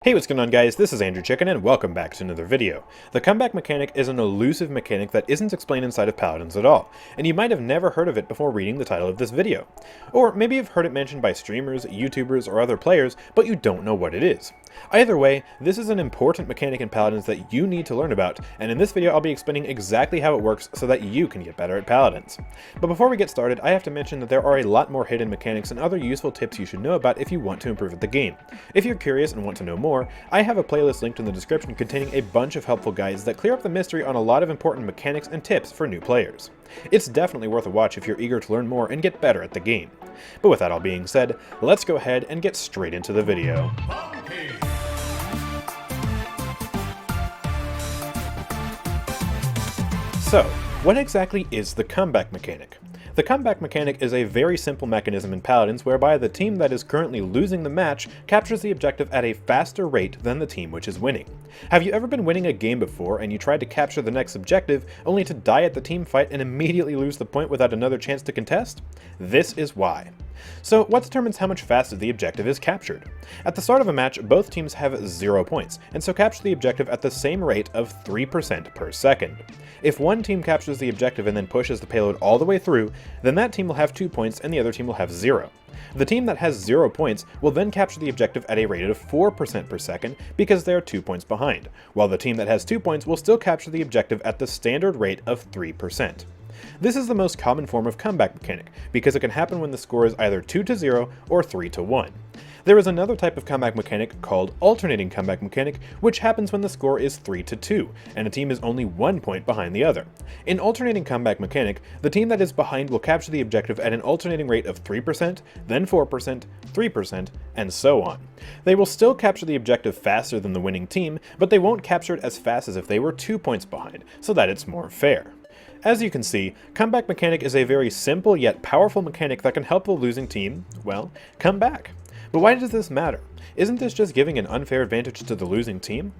Hey, what's going on guys, this is AndrewChicken and welcome back to another video. The comeback mechanic is an elusive mechanic that isn't explained inside of Paladins at all, and you might have never heard of it before reading the title of this video. Or maybe you've heard it mentioned by streamers, YouTubers, or other players, but you don't know what it is. Either way, this is an important mechanic in Paladins that you need to learn about, and in this video I'll be explaining exactly how it works so that you can get better at Paladins. But before we get started, I have to mention that there are a lot more hidden mechanics and other useful tips you should know about if you want to improve at the game. If you're curious and want to know more, I have a playlist linked in the description containing a bunch of helpful guides that clear up the mystery on a lot of important mechanics and tips for new players. It's definitely worth a watch if you're eager to learn more and get better at the game. But with that all being said, let's go ahead and get straight into the video. So, what exactly is the comeback mechanic? The comeback mechanic is a very simple mechanism in Paladins whereby the team that is currently losing the match captures the objective at a faster rate than the team which is winning. Have you ever been winning a game before and you tried to capture the next objective only to die at the team fight and immediately lose the point without another chance to contest? This is why. So what determines how much faster the objective is captured? At the start of a match, both teams have 0 points, and so capture the objective at the same rate of 3% per second. If one team captures the objective and then pushes the payload all the way through, then that team will have 2 points and the other team will have 0. The team that has 0 points will then capture the objective at a rate of 4% per second because they are 2 points behind, while the team that has 2 points will still capture the objective at the standard rate of 3%. This is the most common form of comeback mechanic, because it can happen when the score is either 2-0 or 3-1. There is another type of comeback mechanic called alternating comeback mechanic, which happens when the score is 3-2, and a team is only 1 point behind the other. In alternating comeback mechanic, the team that is behind will capture the objective at an alternating rate of 3%, then 4%, 3%, and so on. They will still capture the objective faster than the winning team, but they won't capture it as fast as if they were 2 points behind, so that it's more fair. As you can see, comeback mechanic is a very simple yet powerful mechanic that can help the losing team, well, come back. But why does this matter? Isn't this just giving an unfair advantage to the losing team?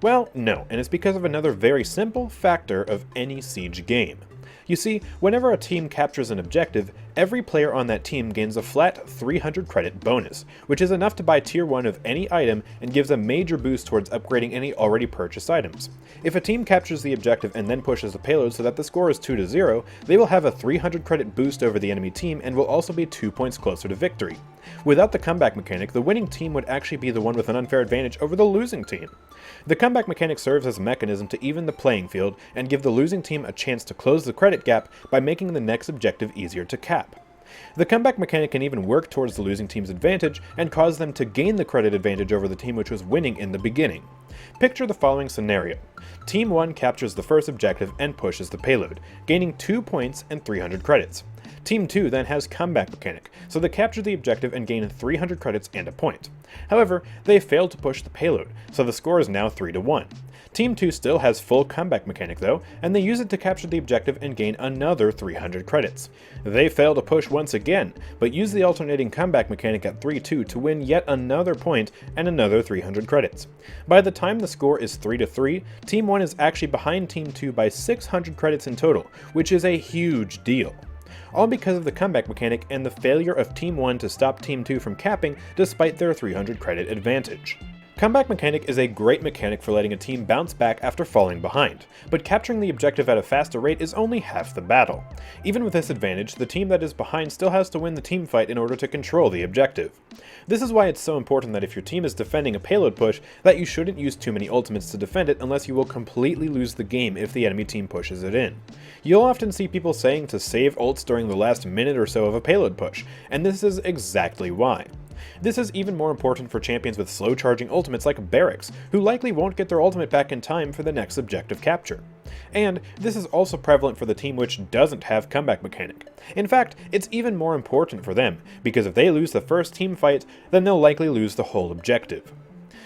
Well, no, and it's because of another very simple factor of any siege game. You see, whenever a team captures an objective, every player on that team gains a flat 300 credit bonus, which is enough to buy tier 1 of any item and gives a major boost towards upgrading any already purchased items. If a team captures the objective and then pushes the payload so that the score is 2-0, they will have a 300 credit boost over the enemy team and will also be 2 points closer to victory. Without the comeback mechanic, the winning team would actually be the one with an unfair advantage over the losing team. The comeback mechanic serves as a mechanism to even the playing field and give the losing team a chance to close the credit gap by making the next objective easier to cap. The comeback mechanic can even work towards the losing team's advantage and cause them to gain the credit advantage over the team which was winning in the beginning. Picture the following scenario. Team 1 captures the first objective and pushes the payload, gaining 2 points and 300 credits. Team 2 then has comeback mechanic, so they capture the objective and gain 300 credits and a point. However, they failed to push the payload, so the score is now 3-1. Team 2 still has full comeback mechanic though, and they use it to capture the objective and gain another 300 credits. They fail to push once again, but use the alternating comeback mechanic at 3-2 to win yet another point and another 300 credits. By the time the score is 3-3, Team 1 is actually behind Team 2 by 600 credits in total, which is a huge deal. All because of the comeback mechanic and the failure of Team 1 to stop Team 2 from capping despite their 300 credit advantage. Comeback mechanic is a great mechanic for letting a team bounce back after falling behind, but capturing the objective at a faster rate is only half the battle. Even with this advantage, the team that is behind still has to win the team fight in order to control the objective. This is why it's so important that if your team is defending a payload push, that you shouldn't use too many ultimates to defend it unless you will completely lose the game if the enemy team pushes it in. You'll often see people saying to save ults during the last minute or so of a payload push, and this is exactly why. This is even more important for champions with slow charging ultimates like Barracks, who likely won't get their ultimate back in time for the next objective capture. And this is also prevalent for the team which doesn't have comeback mechanic. In fact, it's even more important for them, because if they lose the first team fight, then they'll likely lose the whole objective.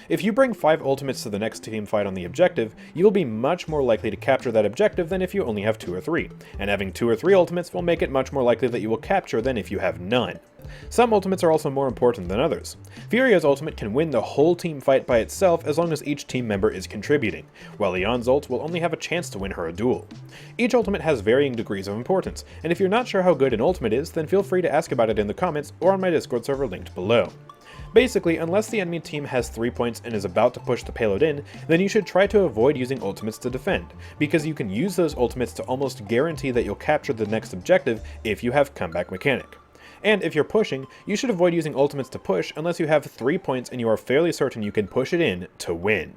If you bring 5 ultimates to the next team fight on the objective, you will be much more likely to capture that objective than if you only have 2 or 3, and having 2 or 3 ultimates will make it much more likely that you will capture than if you have none. Some ultimates are also more important than others. Furia's ultimate can win the whole team fight by itself as long as each team member is contributing, while Leon's ult will only have a chance to win her a duel. Each ultimate has varying degrees of importance, and if you're not sure how good an ultimate is, then feel free to ask about it in the comments or on my Discord server linked below. Basically, unless the enemy team has 3 points and is about to push the payload in, then you should try to avoid using ultimates to defend, because you can use those ultimates to almost guarantee that you'll capture the next objective if you have comeback mechanic. And if you're pushing, you should avoid using ultimates to push unless you have 3 points and you are fairly certain you can push it in to win.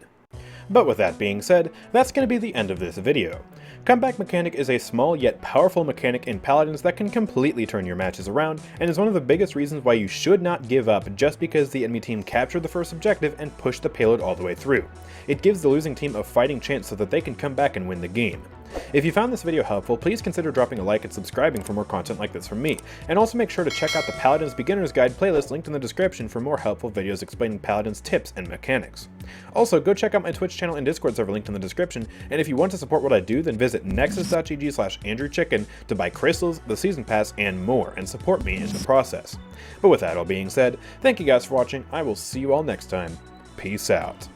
But with that being said, that's going to be the end of this video. Comeback mechanic is a small yet powerful mechanic in Paladins that can completely turn your matches around, and is one of the biggest reasons why you should not give up just because the enemy team captured the first objective and pushed the payload all the way through. It gives the losing team a fighting chance so that they can come back and win the game. If you found this video helpful, please consider dropping a like and subscribing for more content like this from me, and also make sure to check out the Paladins Beginner's Guide playlist linked in the description for more helpful videos explaining Paladins tips and mechanics. Also, go check out my Twitch channel and Discord server linked in the description, and if you want to support what I do, then visit nexus.gg/AndrewChicken to buy crystals, the season pass, and more, and support me in the process. But with that all being said, thank you guys for watching, I will see you all next time. Peace out.